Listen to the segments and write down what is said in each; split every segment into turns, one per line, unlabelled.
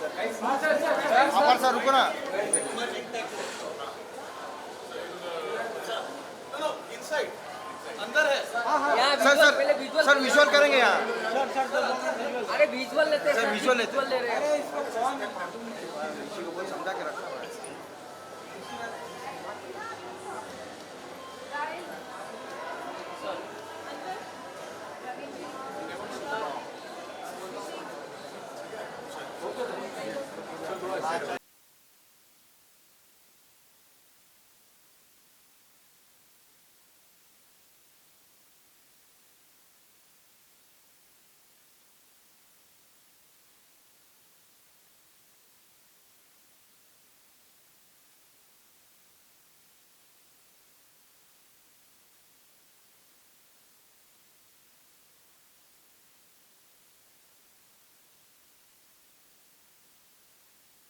अमर sir रुको ना।
यहाँ
सर
विजुअल
सर
पहले विजुअल
सर विजुअल करेंगे यहाँ।
अरे विजुअल लेते हैं
सर,
सर,
विजुअल लेते हैं।
ले रहे हैं।
ऋषि को बहुत समझा के रखा है।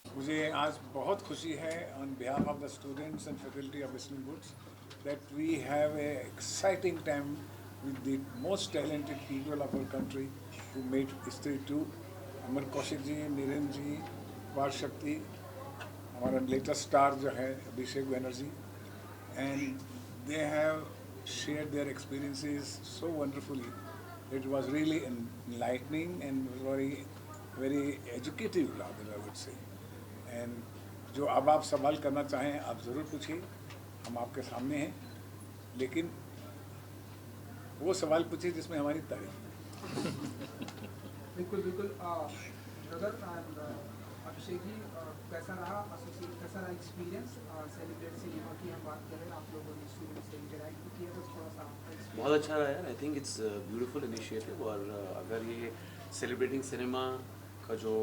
मुझे आज बहुत खुशी है on behalf of the students and faculty of Western Woods that we have a exciting time with the most talented people of our country who made history to Amar Kaushik ji, Niren ji, वार शक्ति, हमारा लेटेस्ट स्टार जो है Abhishek Banerjee, and they have shared their experiences so wonderfully. It was really enlightening and very educative, rather I would say. And जो अब आप सवाल करना चाहें आप ज़रूर पूछिए, हम आपके सामने हैं, लेकिन वो सवाल पूछिए जिसमें हमारी तारीफ।
बिल्कुल बिल्कुल। ब्रदर अभिषेक जी, कैसा रहा एसोसिएट, कैसा रहा एक्सपीरियंस सेलिब्रेट सिनेमा की हम बात करें, आप लोगों ने स्टूडेंट्स से इंटरैक्ट किया तो थोड़ा सा
बहुत अच्छा रहा यार। I think it's beautiful initiative, और अगर ये सेलिब्रेटिंग सिनेमा का जो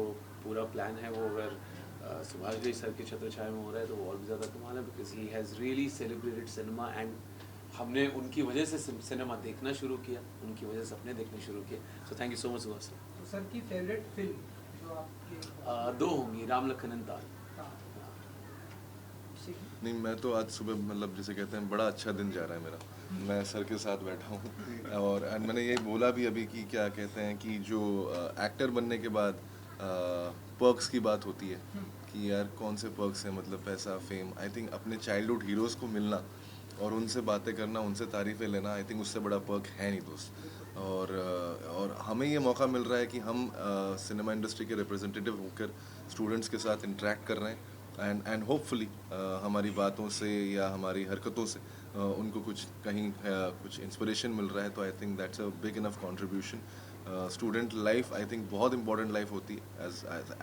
पूरा प्लान है वो अगर सुभाष घई सर के छत्र छाया में हो रहा है तो वो और भी ज़्यादा कमाल है, because he has really celebrated cinema, and हमने उनकी वजह से सिनेमा देखना शुरू किया, उनकी वजह से अपने देखने शुरू किए। So thank you so much Subhash sir.
तो सर की फेवरेट फिल्म जो आपके
दो होंगी, राम लखन ताल।
नहीं, मैं तो आज सुबह मतलब जैसे कहते हैं बड़ा अच्छा दिन जा रहा है मेरा। मैं सर के साथ बैठा हूँ और मैंने ये बोला भी अभी कि क्या कहते हैं कि जो एक्टर बनने के बाद पर्क्स की बात होती है कि यार कौन से पर्क्स हैं, मतलब पैसा, फेम। आई थिंक अपने चाइल्डहुड हीरोज़ को मिलना और उनसे बातें करना, उनसे तारीफ़ें लेना, आई थिंक उससे बड़ा पर्क है नहीं दोस्त। और हमें ये मौका मिल रहा है कि हम सिनेमा इंडस्ट्री के रिप्रेजेंटेटिव होकर स्टूडेंट्स के साथ इंटरेक्ट कर रहे हैं, एंड होपफुली हमारी बातों से या हमारी हरकतों से उनको कुछ कहीं कुछ इंस्पिरेशन मिल रहा है। तो I think that's a big enough contribution. Student life I think बहुत इंपॉर्टेंट लाइफ होती है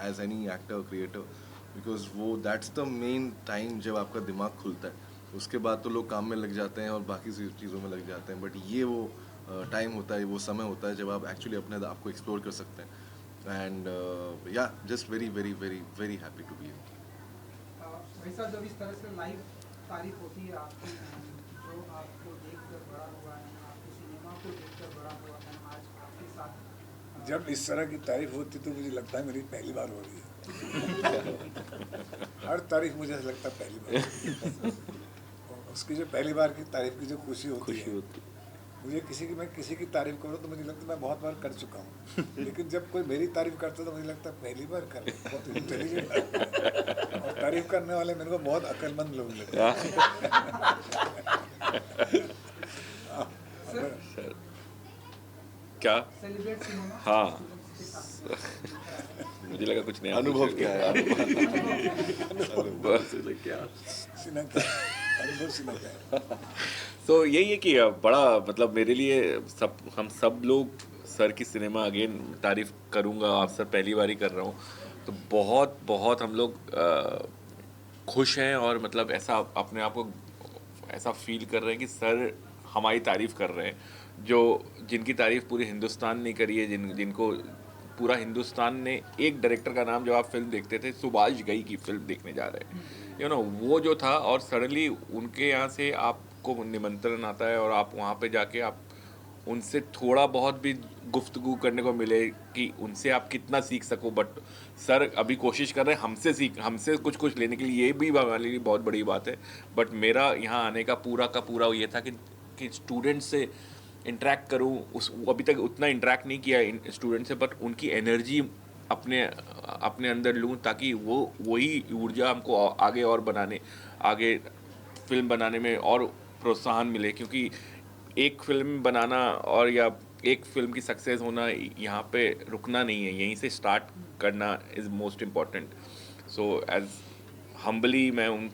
as any actor creator, because वो दैट्स द मेन टाइम जब आपका दिमाग खुलता है। उसके बाद तो लोग काम में लग जाते हैं और बाकी चीज़ों में लग जाते हैं, बट ये वो टाइम होता है, वो समय होता है जब आप एक्चुअली अपने आप को एक्सप्लोर कर सकते हैं। एंड या just very very very very happy to be
वैसा जब इस तरह से लाइव तारीफ होती है आपकी, जो आपको देखकर बड़ा हुआ है, आपके सिनेमा को देखकर बड़ा हुआ है, आज आपके साथ
जब इस तरह की तारीफ होती तो मुझे लगता है मेरी पहली बार हो रही है। हर तारीफ मुझे ऐसा लगता है पहली बार। और उसकी जो पहली बार की तारीफ की जो खुशी होती है, मुझे मैं किसी की तारीफ करूँ तो मुझे लगता है मैं बहुत बार कर चुका हूँ, लेकिन जब कोई मेरी तारीफ करता है तो मुझे लगता है पहली बार कर रहा हूँ। बहुत इंटेलिजेंट और तारीफ करने वाले मेरे को बहुत अक्लमंद लोग लगते हैं।
क्या?
सेलिब्रेट सिनेमा
हाँ,
के साथ
मुझे लगा कुछ नया
अनुभव क्या है
तो यही है कि बड़ा मतलब मेरे लिए हम सब लोग सर की सिनेमा अगेन तारीफ करूँगा, आप सर पहली बार ही कर रहा हूँ, तो बहुत बहुत हम लोग खुश हैं और मतलब ऐसा अपने आप को ऐसा फील कर रहे हैं कि सर हमारी तारीफ कर रहे हैं, जिनकी तारीफ पूरे हिंदुस्तान ने करी है, जिनको पूरा हिंदुस्तान ने, एक डायरेक्टर का नाम जब आप फिल्म देखते थे सुभाष घई की फिल्म देखने जा रहे हैं, वो जो था, और सडनली उनके यहाँ से आपको निमंत्रण आता है और आप वहाँ पे जाके आप उनसे थोड़ा बहुत भी गुफ्तगू करने को मिले कि उनसे आप कितना सीख सको। बट सर अभी कोशिश कर रहे हैं हमसे कुछ लेने के लिए, ये भी हमारे लिए बहुत बड़ी बात है। बट मेरा यहाँ आने का पूरा ये था कि स्टूडेंट से इंटरेक्ट करूँ। अभी तक उतना इंटरेक्ट नहीं किया स्टूडेंट से, बट उनकी एनर्जी अपने अपने अंदर लूँ, ताकि वो वही ऊर्जा हमको आगे और बनाने, आगे फिल्म बनाने में और प्रोत्साहन मिले। क्योंकि एक फिल्म बनाना और या एक फिल्म की सक्सेस होना, यहाँ पे रुकना नहीं है, यहीं से स्टार्ट करना is most important. So as humbly मैं उन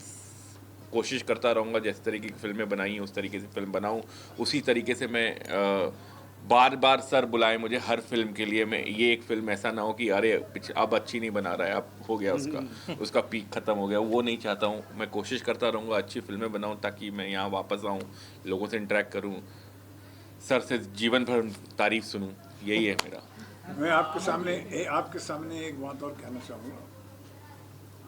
कोशिश करता रहूँगा, जिस तरीके की फिल्में बनाई हैं उस तरीके से फिल्म बनाऊँ, उसी तरीके से मैं बार बार सर बुलाएं मुझे हर फिल्म के लिए। मैं ये एक फिल्म ऐसा ना हो कि अरे अब अच्छी नहीं बना रहा है, अब हो गया उसका पीक ख़त्म हो गया, वो नहीं चाहता हूँ। मैं कोशिश करता रहूँगा अच्छी फिल्में बनाऊँ, ताकि मैं यहाँ वापस आऊँ, लोगों से इंटरेक्ट करूँ, सर से जीवन भर तारीफ सुनूँ, यही है मेरा।
मैं आपके सामने एक बात और कहना चाहूँगा।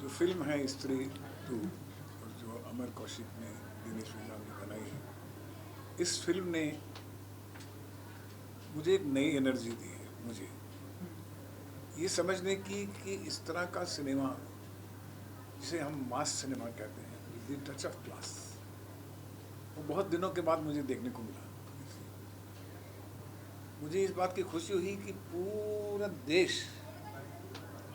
जो फिल्म है स्त्री 2 और जो अमर कौशिक ने, दिनेश विजान ने बनाई है, इस फिल्म ने मुझे एक नई एनर्जी दी है। मुझे ये समझने की कि इस तरह का सिनेमा, जिसे हम मास सिनेमा कहते हैं, with the touch of class, वो बहुत दिनों के बाद मुझे देखने को मिला। मुझे इस बात की खुशी हुई कि पूरा देश,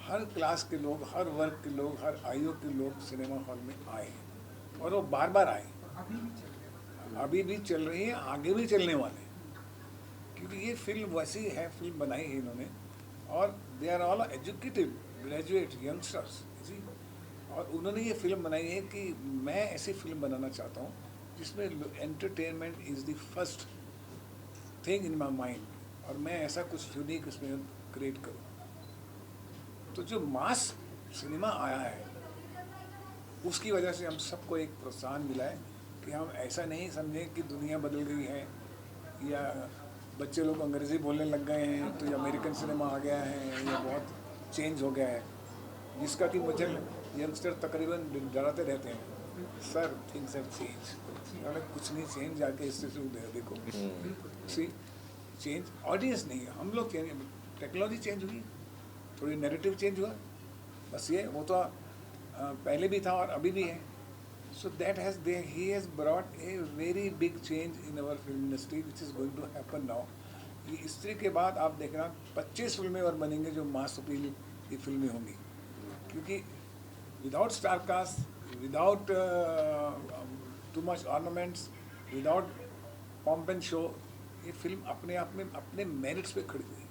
हर क्लास के लोग, हर वर्ग के लोग, हर आयु के लोग सिनेमा हॉल में आए, और वो बार बार आए। अभी भी चल रही है, आगे भी चलने वाले हैं, क्योंकि ये फिल्म वैसी है, फिल्म बनाई है इन्होंने, और they are all educated graduate youngsters, और उन्होंने ये फिल्म बनाई है कि मैं ऐसी फिल्म बनाना चाहता हूँ जिसमें entertainment is the first thing in my mind, और मैं ऐसा कुछ यूनिक उसमें क्रिएट करूँ। तो जो मास सिनेमा आया है, उसकी वजह से हम सबको एक प्रोत्साहन मिला है कि हम ऐसा नहीं समझें कि दुनिया बदल गई है, या बच्चे लोग अंग्रेज़ी बोलने लग गए हैं तो ये अमेरिकन सिनेमा आ गया है, या बहुत चेंज हो गया है, जिसका कि मुझे यंगस्टर तकरीबन डराते रहते हैं, सर थिंग्स हैव चेंज। कुछ नहीं चेंज, जाके इससे देखो, सी चेंज ऑडियंस नहीं है, हम लोग चेंज, टेक्नोलॉजी चेंज हुई, थोड़ी नैरेटिव चेंज हुआ, बस ये, वो तो पहले भी था और अभी भी है। So that has he has brought a very big change in our film industry which is going to happen now. ये स्त्री के बाद आप देखना 25 फिल्में और बनेंगे जो मास अपील की फिल्में होंगी, क्योंकि without star cast, without too much ornaments, without pomp and show, ये फिल्म अपने आप में अपने मेरिट्स पे खड़ी हुई।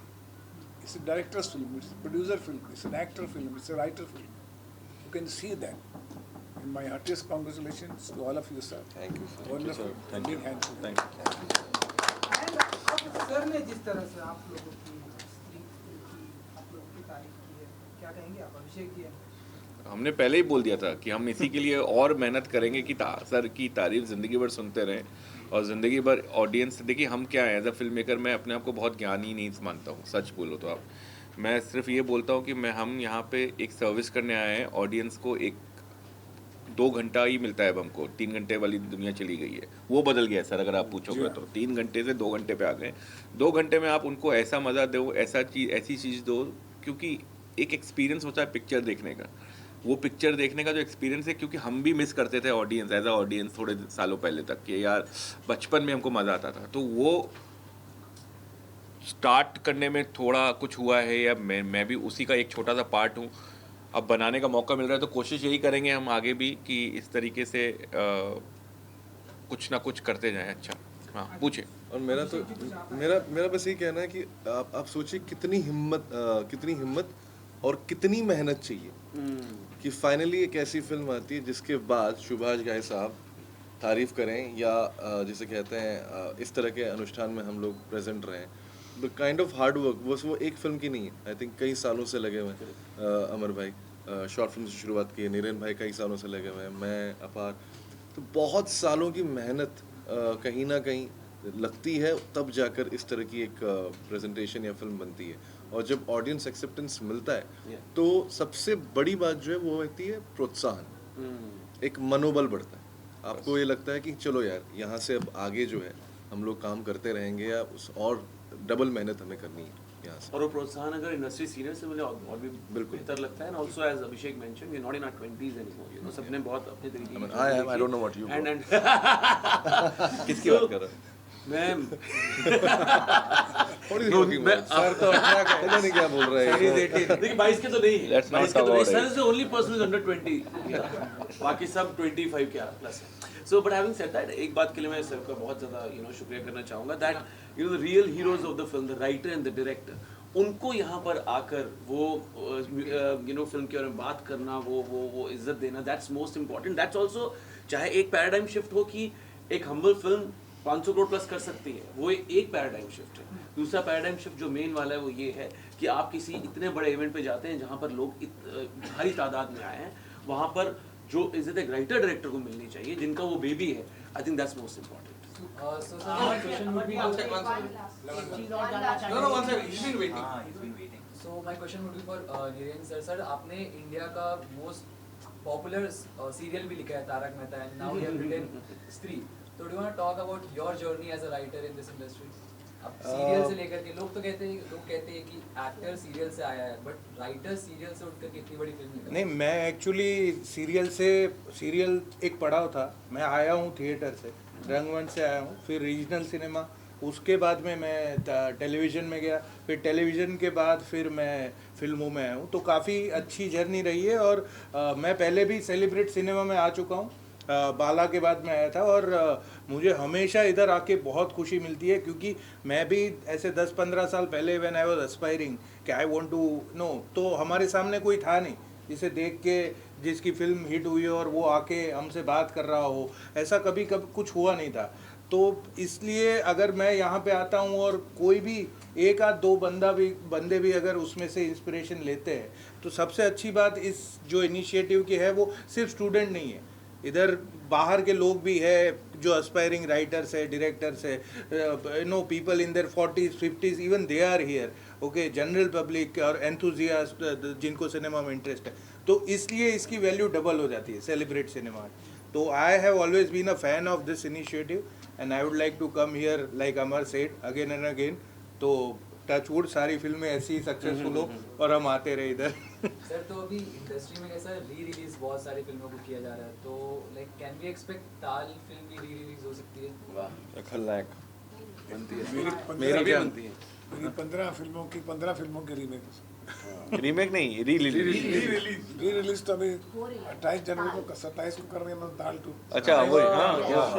It's a directors film, it's producer film, it's an actor film, it's a writer film. You can see that. And my heartiest congratulations to all of you, sir.
Thank you, sir.
Wonderful.
Thank you.
Big hand.
Thank you.
And अब sir ने जिस तरह से आप लोगों की स्त्री की, आप लोगों की तारीफ की है, क्या कहेंगे आप? अभिषेक जी,
हमने पहले ही बोल दिया था कि हम इसी के लिए और मेहनत करेंगे कि सर की तारीफ ज़िंदगी भर सुनते रहें, और ज़िंदगी भर ऑडियंस, देखिए हम क्या है, एज अ फिल्म मेकर मैं अपने आप को बहुत ज्ञानी नहीं मानता हूँ, सच बोलो तो आप। मैं सिर्फ ये बोलता हूँ कि हम यहाँ पे एक सर्विस करने आए हैं। ऑडियंस को 2 घंटा ही मिलता है अब हमको, 3 घंटे वाली दुनिया चली गई है, वो बदल गया है सर। अगर आप पूछोगे तो 3 घंटे से 2 घंटे पे आ गए। 2 घंटे में आप उनको ऐसा मज़ा दो, ऐसी चीज़ दो, क्योंकि एक एक्सपीरियंस होता है पिक्चर देखने का। वो पिक्चर देखने का जो एक्सपीरियंस है, क्योंकि हम भी मिस करते थे ऑडियंस, एज अ ऑडियंस थोड़े सालों पहले तक, कि यार बचपन में हमको मज़ा आता था, तो वो स्टार्ट करने में थोड़ा कुछ हुआ है, या मैं भी उसी का एक छोटा सा पार्ट हूँ। अब बनाने का मौका मिल रहा है तो कोशिश यही करेंगे हम आगे भी कि इस तरीके से कुछ ना कुछ करते जाएं। अच्छा, हाँ पूछे।
और मेरा बस यही कहना है कि आप सोचिए कितनी हिम्मत और कितनी मेहनत चाहिए कि फाइनली एक ऐसी फिल्म आती है जिसके बाद सुभाष घाई साहब तारीफ करें, या जिसे कहते हैं इस तरह के अनुष्ठान में हम लोग प्रेजेंट रहें। The kind of hard work वो एक फिल्म की नहीं है, आई थिंक कई सालों से लगे हुए हैं। अमर भाई शॉर्ट फिल्म से शुरुआत की है, नीरेन भाई कई सालों से लगे हुए हैं, मैं अपार, तो बहुत सालों की मेहनत कहीं ना कहीं लगती है, तब जाकर इस तरह की एक प्रेजेंटेशन या फिल्म बनती है। और जब ऑडियंस एक्सेप्टेंस मिलता है तो सबसे बड़ी बात जो है वो होती है प्रोत्साहन, एक मनोबल बढ़ता है। आपको ये लगता है कि चलो यार यहाँ से अब आगे जो है हम लोग काम करते रहेंगे, या उस और डबल मेहनत हमें करनी है यहाँ से।
और वो प्रोत्साहन अगर इंडस्ट्री सीनियर से मिले और भी
बिल्कुल
बेहतर लगता है। And also as Abhishek mention, we are not in our 20s anymore, you know, सबने बहुत अपने तरीके की
I don't know what you
and
किसकी बात कर रहे हो?
मैं
थोड़ी joking बात। सर तो 18 का पता नहीं क्या बोल रहा है ये।
देखिए 22 के तो नहीं है,
Let's not
22 के तो
talk
नहीं,
about
sir
it.
Is the only person is under 20, बाकी सब 25 के प्लस है। So but having said that, एक बात के लिए मैं सर का बहुत ज़्यादा शुक्रिया करना चाहूँगा, that the real heroes of the film, the writer and the director, उनको यहाँ पर आकर वो फिल्म के बारे में बात करना, वो इज्जत देना, that's most important. That's also, चाहे एक पैराडाइम शिफ्ट हो कि एक हम्बल फिल्म 500 करोड़ प्लस कर सकती है, वो एक पैराडाइम शिफ्ट है। दूसरा पैराडाइम शिफ्ट जो मेन वाला है वो ये है कि आप किसी इतने बड़े इवेंट पे जाते हैं जहाँ पर लोग भारी तादाद में आए हैं, वहाँ पर जो इज्जत एक राइटर डायरेक्टर को मिलनी चाहिए, जिनका वो बेबी है, आई think that's most important.
So sir, my question would be
One sec, one sec. No, one sec. He's been waiting.
So my question would be for Niren sir. Sir, आपने India का most popular serial भी लिखा है, Tarak Mehta, and now you have written स्त्री. So do you want to talk about your journey as a writer in this industry? अब serial से लेकर के लोग कहते हैं कि एक्टर सीरियल से आया है, बट राइटर सीरियल से उठकर कितनी बड़ी फिल्म निकली।
नहीं, मैं एक्चुअली सीरियल एक पढ़ा था। मैं आया हूँ थिएटर से, रंगमंच से आया हूँ, फिर रीजनल सिनेमा, उसके बाद में मैं टेलीविज़न में गया, फिर टेलीविज़न के बाद फिर मैं फिल्मों में आया हूँ। तो काफ़ी अच्छी जर्नी रही है। और मैं पहले भी सेलिब्रेट सिनेमा में आ चुका हूँ, बाला के बाद में आया था। और मुझे हमेशा इधर आके बहुत खुशी मिलती है, क्योंकि मैं भी ऐसे 10-15 साल पहले व्हेन आई वाज एस्पायरिंग कि आई वांट टू नो, तो हमारे सामने कोई था नहीं जिसे देख के जिसकी फिल्म हिट हुई और वो आके हमसे बात कर रहा हो, ऐसा कभी कुछ हुआ नहीं था। तो इसलिए अगर मैं यहाँ पे आता हूँ और कोई भी एक आध दो बंदे भी अगर उसमें से इंस्पिरेशन लेते हैं, तो सबसे अच्छी बात इस जो इनिशिएटिव की है वो सिर्फ स्टूडेंट नहीं है, इधर बाहर के लोग भी है जो एस्पायरिंग राइटर्स है, डायरेक्टर्स है, people in their 40s 50s, even they are here, okay, general public और एंथुजियास्ट जिनको सिनेमा में इंटरेस्ट है। तो इसलिए इसकी वैल्यू डबल हो जाती है सेलिब्रेट सिनेमा। तो I have always been a fan of this initiative and I would like to come here like Amar said again and again. तो टचवुड सारी फिल्में ऐसी सक्सेसफुल हो और हम आते रहे इधर।
सर, तो अभी इंडस्ट्री में कैसा री रिलीज बहुत सारी फिल्मों को किया जा रहा है, तो लाइक कैन वी एक्सपेक्ट ताल फिल्म की री रिलीज हो सकती है?
वाह,
खलनायक
बनती है,
मेरी
भी बनती है।
मेरी 15 फिल्मों के
रीमेक नहीं, री
रिलीज तो अभी 28 जनवरी को 27 को कर रहे हैं ताल 2।
अच्छा, वही, हाँ,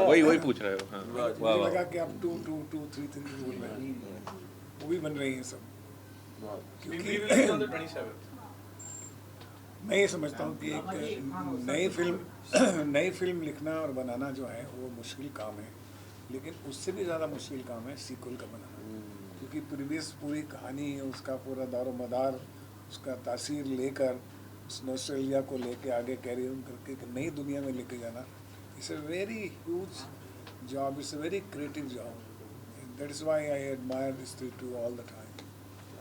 वही पूछ रहे हो। हाँ, वाह
मुझे
वाह।
लगा कि आप 2 बोल रहे हैं, वो भी बन रही हैं सब। मैं ये समझता हूँ कि एक नई फिल्म लिखना और बनाना जो है वो मुश्किल काम है, लेकिन उससे भी ज़्यादा मुश्किल काम है सीक्वल का बनाना, क्योंकि प्रीवियस पूरी कहानी, उसका पूरा दारोमदार, उसका तासीर लेकर उस नॉस्टैल्जिया को लेके आगे कैरी ऑन करके एक नई दुनिया में लेके जाना, it's a very huge job, it's a very creative job. That is why I admire this to all the time.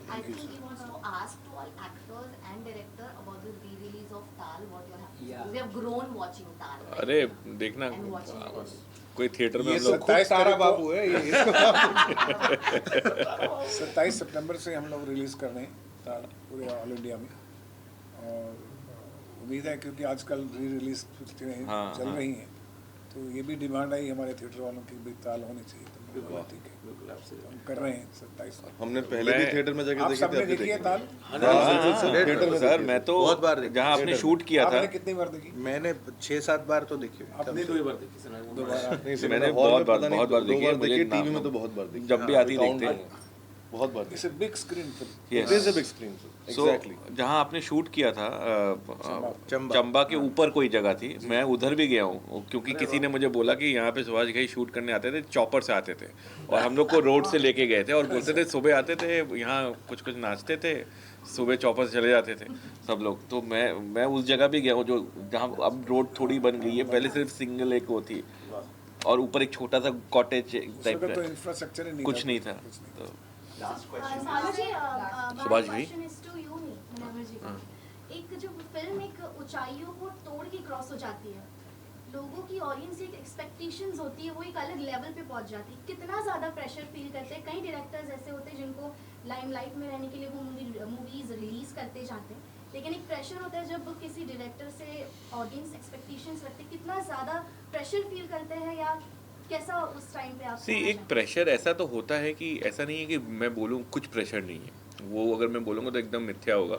I think he wants to ask to all actors and director about the re-release of Tal. What you have?
Yeah.
We have grown watching Tal.
अरे देखना,
And watching it.
कोई theatre में
ये
हम
तो
लोग
खुद तारा बाबू है ये, इसको
27 सितंबर से हम लोग रिलीज़ कर रहे हैं पूरे ऑल इंडिया में, और उम्मीद है क्योंकि आजकल री रिलीज चल रही हैं, तो ये भी डिमांड आई हमारे थिएटर वालों की भी ताल होनी चाहिए, तो बिल्कुल ठीक है, बिल्कुल आपसे हम कर रहे हैं 27।
हमने पहले भी थिएटर में जाके
आप
देखी
सबने
थी,
देखी है ताल?
थिएटर में
सर, मैं तो
बहुत बार देखी।
जहाँ आपने शूट किया था,
आपने कितनी बार देखी?
मैंने 6-7 बार तो देखी हुई।
आपने
2 बार देखी सर,
नहीं,
मैंने
सिनेमा हॉल
बहुत
में
बार
पता नहीं,
बहुत बार
2
देखी है,
बार देखी,
मुझे
टीवी
नाम-
में तो बहुत बार देखी।
जब भी आती देखते हैं।
बहुत बार
it's a big screen film.
Yes.
It is a big screen
So,
exactly.
जहाँ आपने शूट किया था
चंबा।
चंबा के ऊपर कोई जगह थी, मैं उधर भी गया हूँ, क्योंकि किसी ने मुझे बोला कि यहाँ पे सुभाष घई शूट करने आते थे, चॉपर से आते थे और हम लोग को रोड से लेके गए थे और बोलते थे सुबह आते थे यहाँ कुछ नाचते थे, सुबह चॉपर से चले जाते थे सब लोग। तो मैं उस जगह भी गया हूँ जो जहाँ अब रोड थोड़ी बन गई है, पहले सिर्फ सिंगल एक वो थी और ऊपर एक छोटा सा कॉटेज टाइप
तो
का,
इंफ्रास्ट्रक्चर ही नहीं
कुछ नहीं था। तो
Saji,
Subhash
my
ji?
question is to you, Munawar जी। एक जो फिल्म एक ऊंचाइयों को तोड़ के क्रॉस हो जाती है, लोगों की ऑडियंस एक एक्सपेक्टेशंस होती है, वो एक अलग लेवल पे पहुंच जाती है, कितना ज़्यादा प्रेशर फील करते हैं? कई डायरेक्टर्स ऐसे होते हैं जिनको लाइमलाइट में रहने के लिए वो मूवीज़ रिलीज़ करते जाते हैं, लेकिन एक प्रेशर होता है जब किसी डायरेक्टर से ऑडियंस एक्सपेक्टेशंस रखते हैं, कितना ज़्यादा प्रेशर फील करते हैं या कैसा उस टाइम पे आप
सी एक प्रेशर ऐसा तो होता है कि ऐसा नहीं है कि मैं बोलूँ कुछ प्रेशर नहीं है, वो अगर मैं बोलूँगा तो एकदम मिथ्या होगा,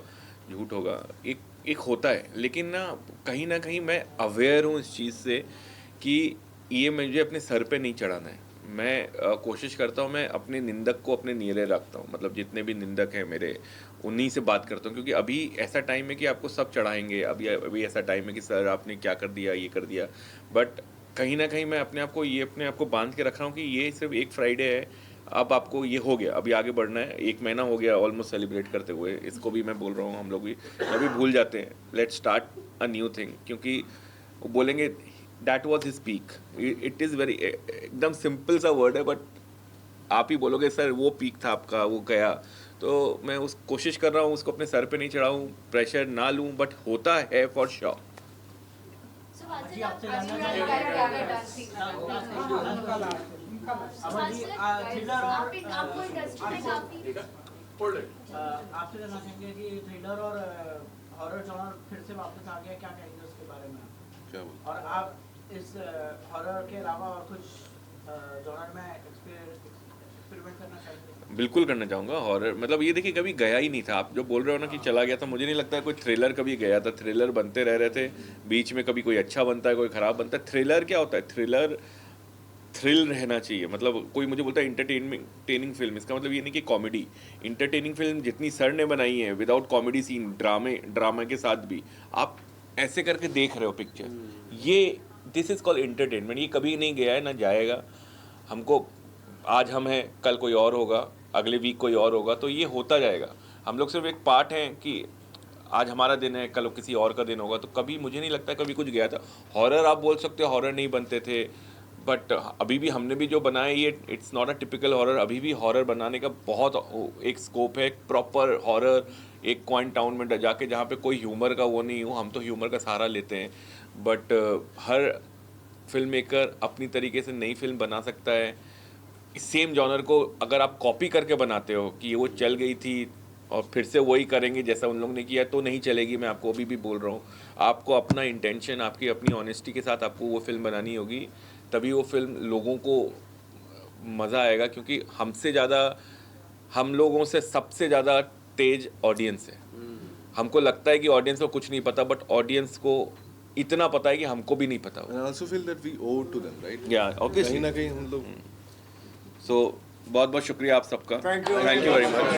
झूठ होगा। एक होता है, लेकिन ना कहीं मैं अवेयर हूँ इस चीज़ से कि ये मुझे अपने सर पे नहीं चढ़ाना है। मैं कोशिश करता हूँ, मैं अपने निंदक को अपने नीरे रखता हूँ, मतलब जितने भी निंदक हैं मेरे, उन्हीं से बात करता हूँ, क्योंकि अभी ऐसा टाइम है कि आपको सब चढ़ाएंगे। अभी ऐसा टाइम है कि सर आपने क्या कर दिया, ये कर दिया, बट कहीं ना कहीं मैं अपने आप को बांध के रख रहा हूँ कि ये सिर्फ एक फ्राइडे है, अब आपको ये हो गया, अभी आगे बढ़ना है। 1 महीना हो गया ऑलमोस्ट सेलिब्रेट करते हुए, इसको भी मैं बोल रहा हूँ, हम लोग भी अभी भूल जाते हैं, let's start a new thing, क्योंकि वो बोलेंगे that was his peak. It is very एकदम सिंपल सा वर्ड है, बट आप ही बोलोगे सर वो पीक था आपका, वो गया। तो मैं उस कोशिश कर रहा हूँ उसको अपने सर पे नहीं चढ़ाऊँ, प्रेशर ना लूँ, बट होता है फॉर श्योर।
आपसे जानना चाहेंगे कि थ्रिलर और हॉरर जॉनर फिर से वापस आ गया, क्या कहेंगे उसके बारे में?
क्या बोल,
और आप इस हॉरर के अलावा और कुछ जॉनर में एक्सपेरिमेंट करना चाहेंगे?
बिल्कुल करना चाहूँगा हॉरर, मतलब ये देखिए कभी गया ही नहीं था। आप जो बोल रहे हो ना कि चला गया था, मुझे नहीं लगता है कोई थ्रिलर कभी गया था। थ्रिलर बनते रह रहे थे, बीच में कभी कोई अच्छा बनता है, कोई ख़राब बनता है। थ्रिलर क्या होता है? थ्रिलर थ्रिल रहना चाहिए। मतलब कोई मुझे बोलता है इंटरटेनिंग फिल्म, इसका मतलब ये नहीं कि कॉमेडी। इंटरटेनिंग फिल्म जितनी सर ने बनाई है विदाउट कॉमेडी सीन, ड्रामे के साथ भी आप ऐसे करके देख रहे हो पिक्चर, ये दिस इज़ कॉल्ड एंटरटेनमेंट। ये कभी नहीं गया है ना जाएगा। हमको आज हम हैं, कल कोई और होगा, अगले वीक कोई और होगा, तो ये होता जाएगा। हम लोग सिर्फ एक पार्ट हैं कि आज हमारा दिन है, कल किसी और का दिन होगा। तो कभी मुझे नहीं लगता कभी कुछ गया था। हॉरर आप बोल सकते हो, हॉरर नहीं बनते थे, बट अभी भी हमने भी जो बनाया ये it's not a typical horror. अभी भी हॉरर बनाने का बहुत एक स्कोप है, एक प्रॉपर हॉरर एक क्वाइंट टाउन में जाके जहाँ पे कोई ह्यूमर का वो नहीं हो। हम तो ह्यूमर का सहारा लेते हैं, बट हर फिल्म मेकर अपनी तरीके से नई फिल्म बना सकता है। सेम जॉनर को अगर आप कॉपी करके बनाते हो कि वो चल गई थी और फिर से वही करेंगे जैसा उन लोग ने किया, तो नहीं चलेगी। मैं आपको अभी भी बोल रहा हूँ, आपको अपना इंटेंशन, आपकी अपनी ऑनेस्टी के साथ आपको वो फिल्म बनानी होगी, तभी वो फिल्म लोगों को मज़ा आएगा। क्योंकि हमसे ज़्यादा, हम लोगों से सबसे ज़्यादा तेज ऑडियंस है। हमको लगता है कि ऑडियंस को कुछ नहीं पता, बट ऑडियंस को इतना पता है कि हमको भी नहीं पता।
and I also feel that we owe to them, right?
Yeah, obviously.
कहीं ना कहीं हम लोग
सो बहुत बहुत शुक्रिया आप सबका।
Thank you.
Thank you very much.